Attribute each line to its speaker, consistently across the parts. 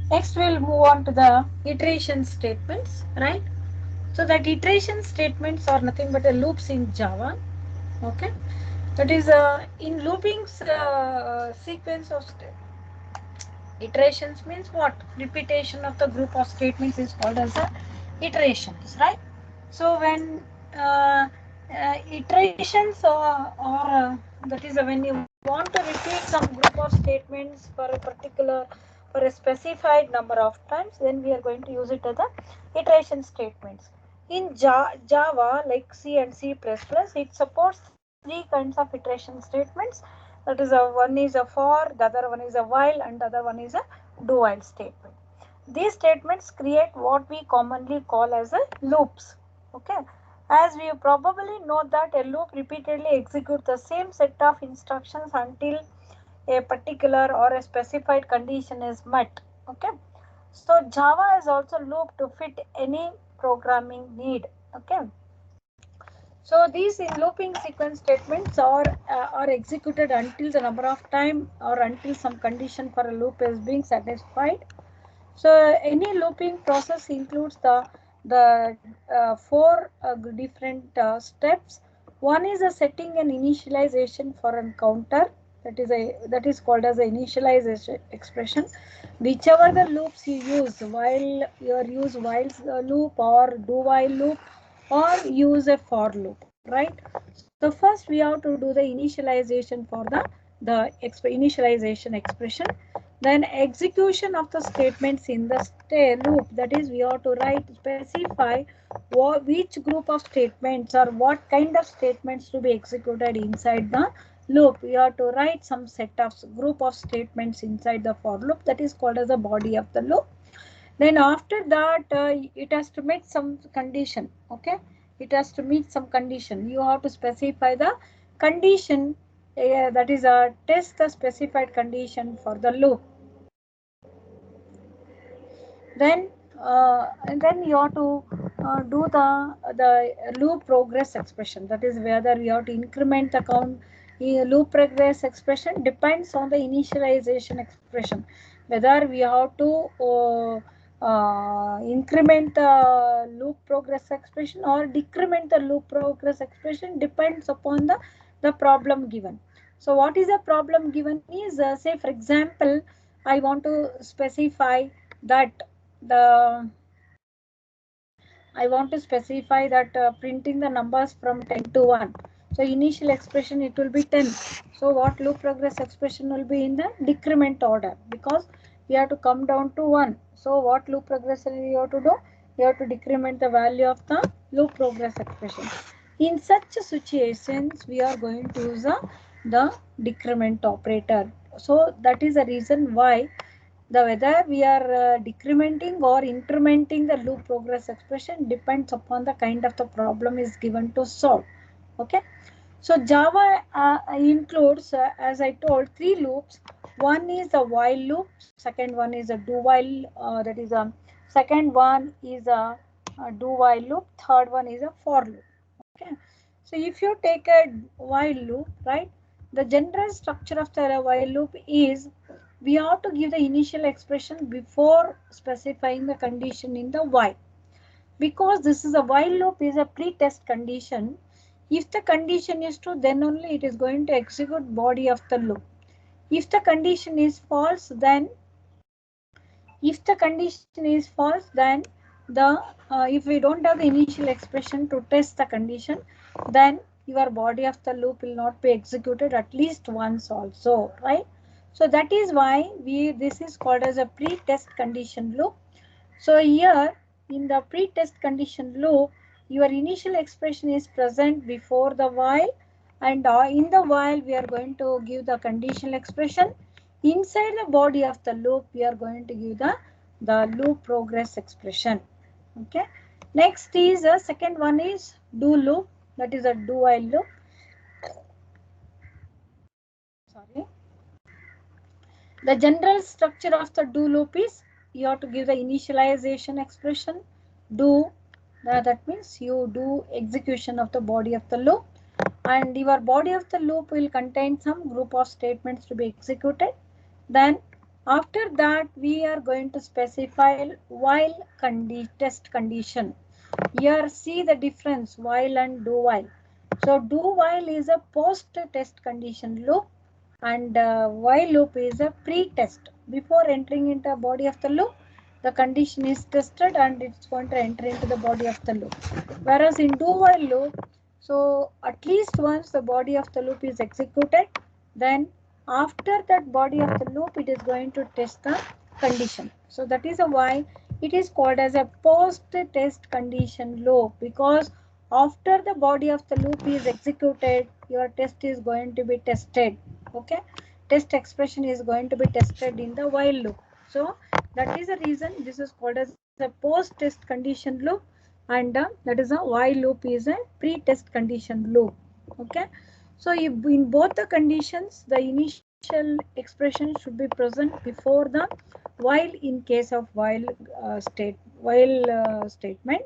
Speaker 1: Next, we'll move on to the iteration statements, right? So that iteration statements are nothing but a loops in Java. Okay, that is in looping sequence of iterations means what? Repetition of the group of statements is called as a iterations, right? So when iterations that is when you want to repeat some group of statements for a particular for a specified number of times, then we are going to use it as the iteration statements. In Java, like C and C++, it supports three kinds of iteration statements. That is, one is a for, the other one is a while, and the other one is a do while statement. These statements create what we commonly call as a loops. Okay, as we probably know that a loop repeatedly executes the same set of instructions until a particular or a specified condition is met. Okay, so Java is also loop to fit any programming need. Okay, so these in looping sequence statements are executed until the number of time or until some condition for a loop is being satisfied. So any looping process includes the four different steps. One is a setting an initialization for a counter, that is called as a initialization expression. Whichever the loops you use, while you use while loop or do while loop or use a for loop, right? So first we have to do the initialization for the initialization expression. Then execution of the statements in the loop, that is we have to specify which group of statements or what kind of statements to be executed inside the loop. We have to write some set of group of statements inside the for loop, that is called as the body of the loop. Then after that it has to meet some condition. Okay, it has to meet some condition. You have to specify the condition, that is test the specified condition for the loop. Then and then you have to do the loop progress expression, that is whether you have to increment the count. Loop progress expression depends on the initialization expression, whether we have to increment the loop progress expression or decrement the loop progress expression, depends upon the problem given. So what is the problem given is, say for example, I want to specify that the I want to specify that printing the numbers from 10 to 1. So initial expression it will be 10. So what loop progress expression will be in the decrement order, because we have to come down to 1. So what loop progression you have to do? You have to decrement the value of the loop progress expression. In such situations, we are going to use the decrement operator. So that is the reason why the whether we are decrementing or incrementing the loop progress expression depends upon the kind of the problem is given to solve. Okay. So Java includes, as I told, three loops. One is a while loop, second one is a do while, that is a second one is a do while loop, third one is a for loop. Okay. So if you take a while loop, right, the general structure of the while loop is we have to give the initial expression before specifying the condition in the while. Because this is a while loop is a pre-test condition. If the condition is true, then only it is going to execute body of the loop. If the condition is false, then if we don't have the initial expression to test the condition, then your body of the loop will not be executed at least once also, right? So that is why this is called as a pre-test condition loop. So here in the pre-test condition loop, your initial expression is present before the while, and in the while we are going to give the conditional expression. Inside the body of the loop, we are going to give the loop progress expression. Okay. Next is the second one is do loop, that is a do while loop. Sorry. The general structure of the do loop is you have to give the initialization expression, do, that means you do execution of the body of the loop, and your body of the loop will contain some group of statements to be executed. Then After that, we are going to specify while test condition. Here see the difference while and do while. So do while is a post test condition loop, and while loop is a pre-test. Before entering into the body of the loop, the condition is tested and it's going to enter into the body of the loop. Whereas in do while loop, so at least once the body of the loop is executed, then after that body of the loop, it is going to test the condition. So that is why it is called as a post test condition loop, because after the body of the loop is executed, your test is going to be tested. Okay, test expression is going to be tested in the while loop. So that is the reason this is called as a post test condition loop, and that is a while loop is a pre-test condition loop. Okay, so in both the conditions, the initial expression should be present before the while in case of while statement.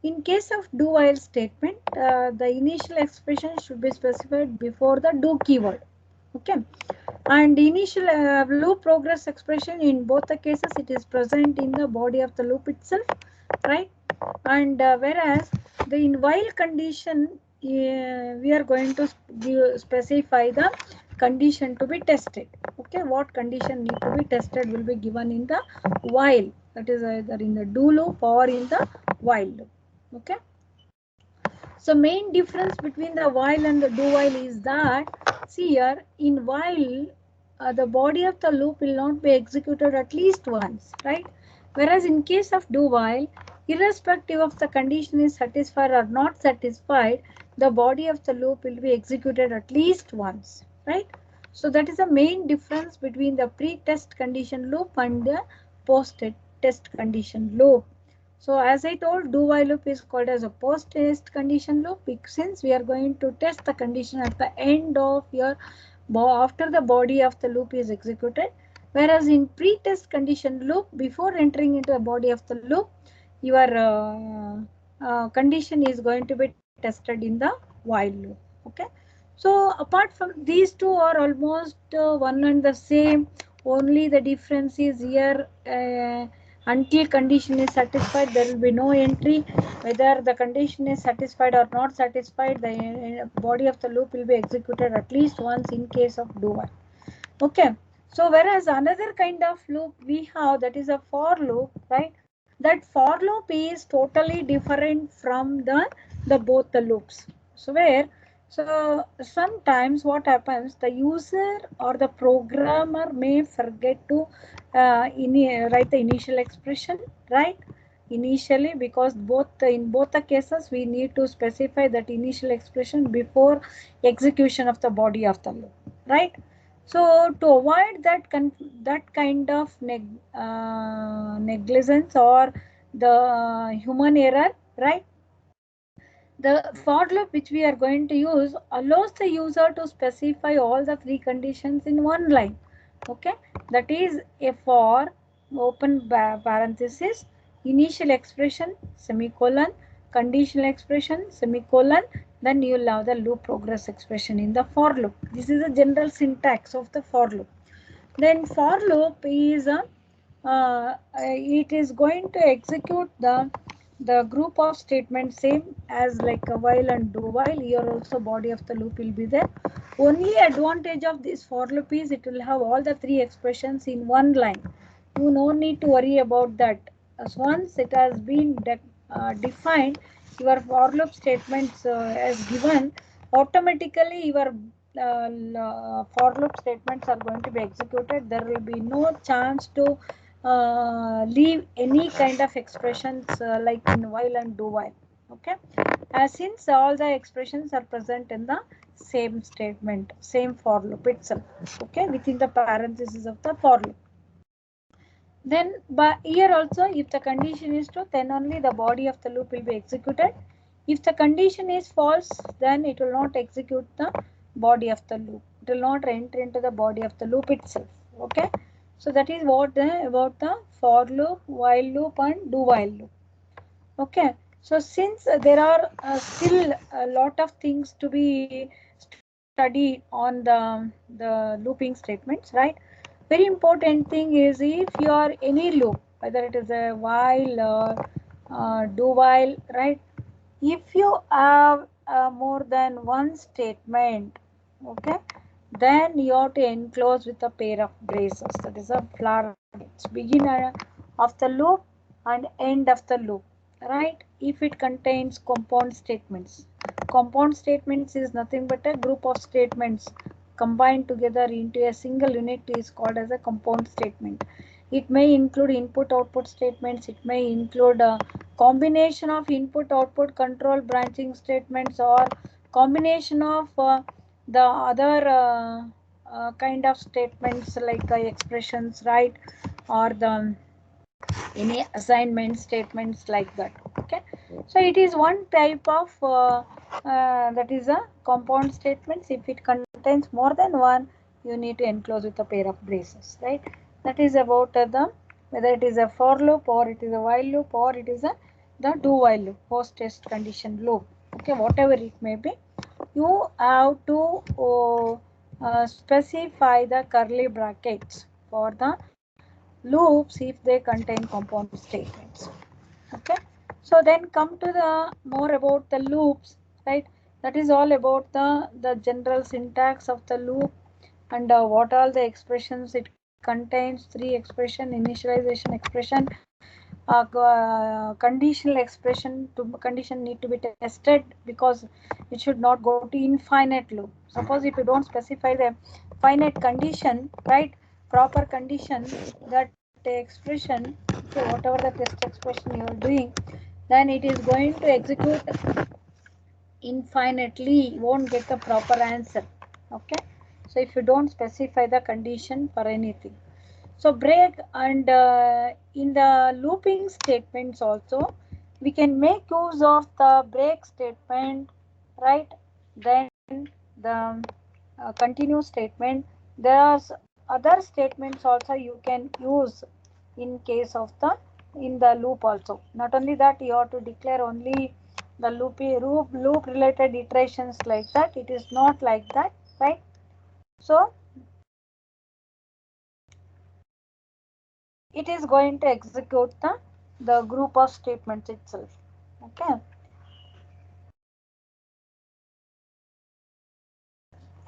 Speaker 1: In case of do while statement, the initial expression should be specified before the do keyword. Okay, and initial loop progress expression in both the cases, it is present in the body of the loop itself, right? And whereas the in while condition, we are going to specify the condition to be tested. Okay, what condition need to be tested will be given in the while, that is either in the do loop or in the while loop. Okay, so main difference between the while and the do while is that, see here, in while the body of the loop will not be executed at least once, right? Whereas in case of do while, irrespective of the condition is satisfied or not satisfied, the body of the loop will be executed at least once, right? So that is the main difference between the pre-test condition loop and the post-test condition loop. So as I told, do while loop is called as a post test condition loop, since we are going to test the condition at the end of your after the body of the loop is executed. Whereas in pre-test condition loop, before entering into the body of the loop, your condition is going to be tested in the while loop. Okay. So apart from these two are almost one and the same. Only the difference is here. Until condition is satisfied, there will be no entry. Whether the condition is satisfied or not satisfied, the body of the loop will be executed at least once in case of do while. Okay, so whereas another kind of loop we have, that is a for loop, right? That for loop is totally different from the both the loops. So where, so sometimes what happens, the user or the programmer may forget to write the initial expression, right? Initially, because in both the cases we need to specify that initial expression before execution of the body of the loop, right? So to avoid that kind of negligence or the human error, right? The for loop which we are going to use allows the user to specify all the three conditions in one line. Okay, that is a for open parenthesis, initial expression semicolon, conditional expression semicolon, then you will have the loop progress expression in the for loop. This is the general syntax of the for loop. Then for loop is it is going to execute the group of statements same as like a while and do while. Here also body of the loop will be there. Only advantage of this for loop is it will have all the three expressions in one line. You no need to worry about that. As once it has been defined, your for loop statements as given, automatically your for loop statements are going to be executed. There will be no chance to leave any kind of expressions like in while and do while. Okay, since all the expressions are present in the same statement, same for loop itself. Okay, within the parenthesis of the for loop. Then but here also, if the condition is true, then only the body of the loop will be executed. If the condition is false, then it will not execute the body of the loop. It will not enter into the body of the loop itself. Okay, so that is what about the for loop, while loop and do while loop. Okay, so since there are still a lot of things to be studied on the looping statements, right? Very important thing is if you are any loop, whether it is a while or do while, right? If you have more than one statement, okay, then you have to enclose with a pair of braces. That is a floodgates, beginner of the loop and end of the loop, right? If it contains compound statements. Compound statements is nothing but a group of statements combined together into a single unit is called as a compound statement. It may include input output statements, it may include a combination of input output control branching statements, or combination of the other kind of statements like expressions, right? Or the any assignment statements like that, okay? So it is one type of that is a compound statements. If it contains more than one, you need to enclose with a pair of braces, right? That is about the whether it is a for loop or it is a while loop or it is a the do while loop, post test condition loop, okay? Whatever it may be, you have to specify the curly brackets for the loops if they contain compound statements, okay? So then come to the more about the loops, right? That is all about the general syntax of the loop, and what all the expressions it contains. Three expression: initialization expression, conditional expression. To condition need to be tested because it should not go to infinite loop. Suppose if you don't specify the finite condition, right, proper condition, that expression, okay, whatever the test expression you are doing, then it is going to execute infinitely, won't get the proper answer, okay? So if you don't specify the condition for anything, so break, and in the looping statements also we can make use of the break statement, right? Then the continue statement. There are other statements also you can use in case of the in the loop also. Not only that, you have to declare only the loop related iterations like that. It is not like that, right? So it is going to execute the group of statements itself, okay?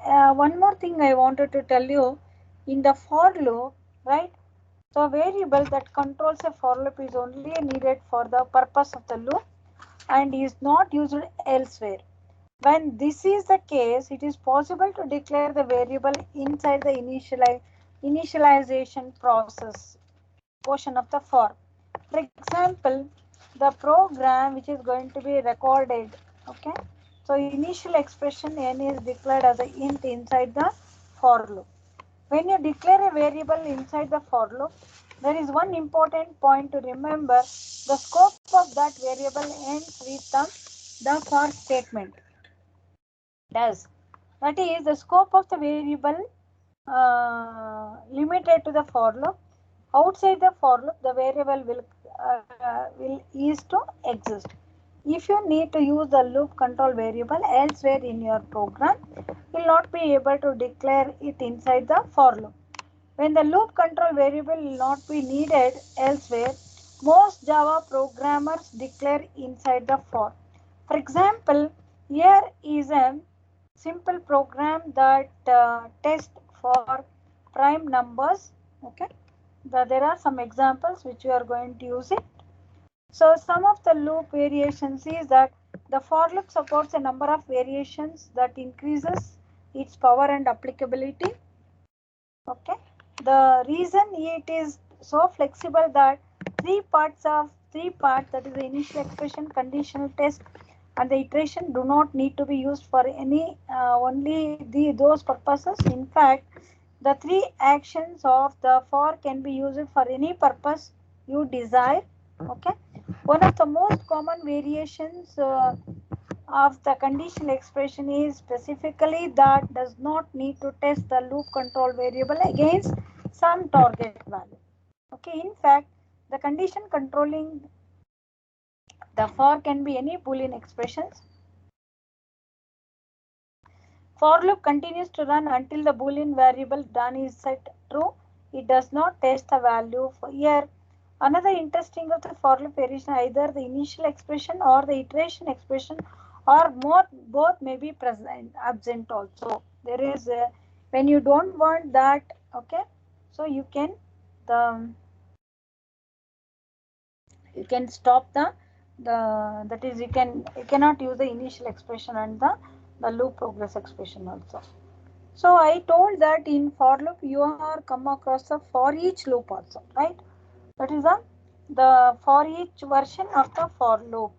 Speaker 1: One more thing I wanted to tell you, in the for loop, right? So variable that controls a for loop is only needed for the purpose of the loop and is not used elsewhere. When this is the case, it is possible to declare the variable inside the initialization process portion of the for. For example, the program which is going to be recorded, okay? So initial expression n is declared as a int inside the for loop. When you declare a variable inside the for loop, there is one important point to remember. The scope of that variable ends with the for statement. Does. That is, the scope of the variable limited to the for loop. Outside the for loop, the variable will is to exist. If you need to use the loop control variable elsewhere in your program, you will not be able to declare it inside the for loop. When the loop control variable will not be needed elsewhere, most Java programmers declare inside the for. For example, here is a simple program that tests for prime numbers. Okay, there are some examples which you are going to use it. So some of the loop variations is that the for loop supports a number of variations that increases its power and applicability. Okay, the reason it is so flexible that three parts, that is the initial expression, conditional test and the iteration, do not need to be used for any only those purposes. In fact, the three actions of the for can be used for any purpose you desire. Okay, one of the most common variations of the conditional expression is specifically that does not need to test the loop control variable against some target value. Okay, in fact, the condition controlling the for can be any boolean expressions. For loop continues to run until the boolean variable done is set true. it does not test the value for here. Another interesting of the for loop variation, either the initial expression or the iteration expression or more, both may be present absent also. There is when you don't want that, okay, so you can the you can stop the that is you cannot use the initial expression and the loop progress expression also. So I told that in for loop you are come across a for each loop also, right? That is the for each version of the for loop.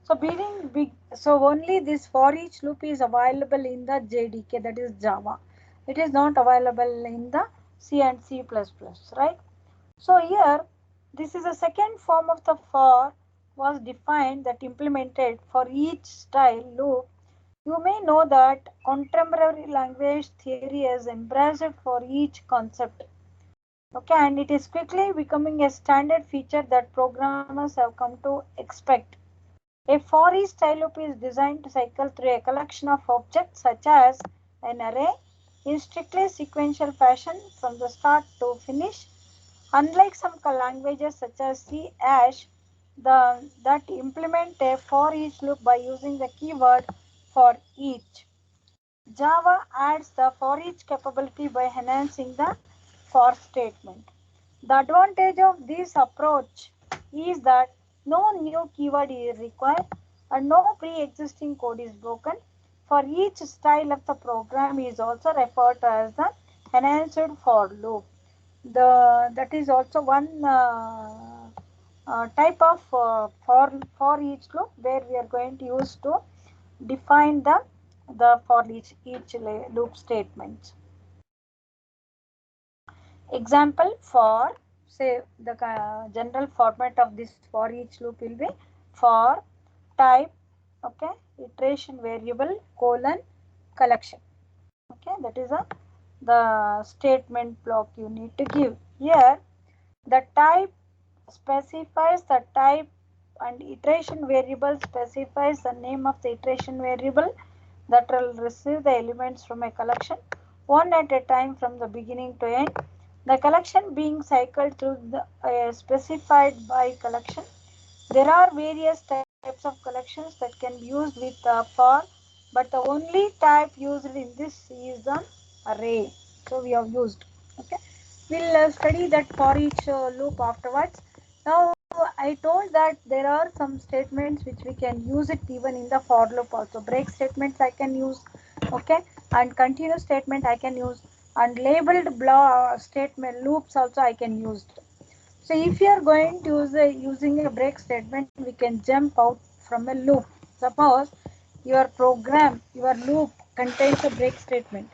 Speaker 1: So being big, so only this for each loop is available in the JDK, that is Java. It is not available in the C and C++, right? So here, this is a second form of the for was defined that implemented for each style loop. You may know that contemporary language theory has embraced for each concept. Okay, and it is quickly becoming a standard feature that programmers have come to expect. A for each style loop is designed to cycle through a collection of objects such as an array in strictly sequential fashion from the start to finish. Unlike some languages such as C Hash, that implement a for each loop by using the keyword for each. Java adds the for each capability by enhancing the for statement. The advantage of this approach is that no new keyword is required and no pre-existing code is broken. For each style of the program is also referred to as the enhanced for loop. That is also one type of for each loop where we are going to use to define the for each loop statement. Example for say the general format of this for each loop will be for type, okay, iteration variable colon collection. Okay, that is the statement block you need to give. Here the type specifies the type and iteration variable specifies the name of the iteration variable that will receive the elements from a collection one at a time from the beginning to end. The collection being cycled through the specified by collection. There are various types of collections that can be used with for, but the only type used in this is the array. So we have used. Okay, we'll study that for each loop afterwards. Now I told that there are some statements which we can use it even in the for loop also. Break statements I can use, okay, and continue statement I can use, and labeled block statement loops also I can use. So if you are going to use using a break statement, we can jump out from a loop. Suppose your program, your loop contains a break statement.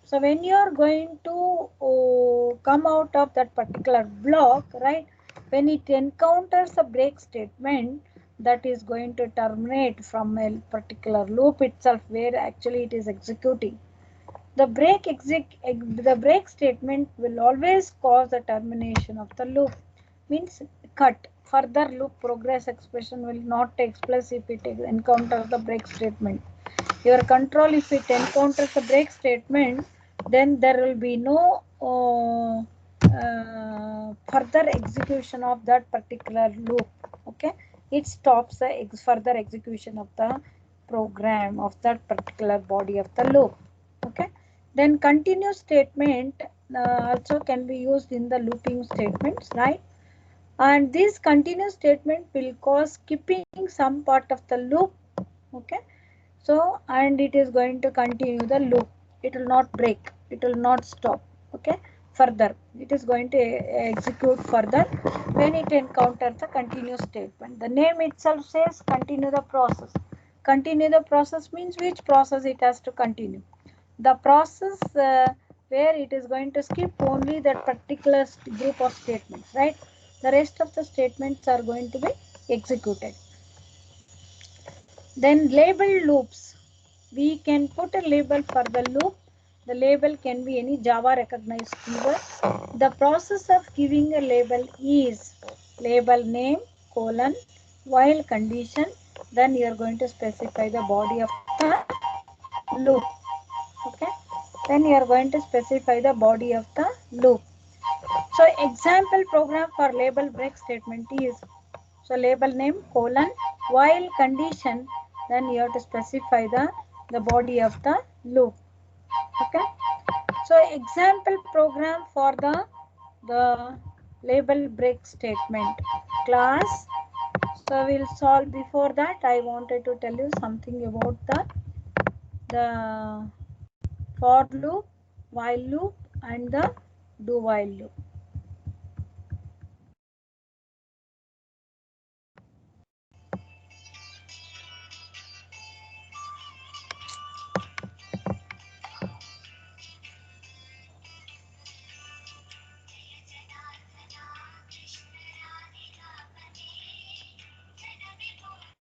Speaker 1: So when you are going to come out of that particular block, right, when it encounters a break statement, that is going to terminate from a particular loop itself where actually it is executing. The break statement will always cause the termination of the loop, means cut. Further loop progress expression will not take place if it encounters the break statement. Your control, if it encounters the break statement, then there will be no further execution of that particular loop. Okay, it stops the further execution of the program of that particular body of the loop. Okay, then continue statement also can be used in the looping statements, right? And this continuous statement will cause skipping some part of the loop. Okay, so and it is going to continue the loop, it will not break, it will not stop. Okay, further it is going to execute further when it encounters the continuous statement. The name itself says continue the process. Continue the process means which process it has to continue. The process where it is going to skip only that particular group of statements, right? The rest of the statements are going to be executed. Then label loops. We can put a label for the loop. The label can be any Java recognized keyword. The process of giving a label is label name colon while condition. Then you are going to specify the body of the loop. Okay, then you are going to specify the body of the loop. So example program for label break statement is, so label name colon while condition, then you have to specify the body of the loop. Okay. So example program for the label break statement class. So we'll solve. Before that, I wanted to tell you something about the for loop, while loop, and the do while loop.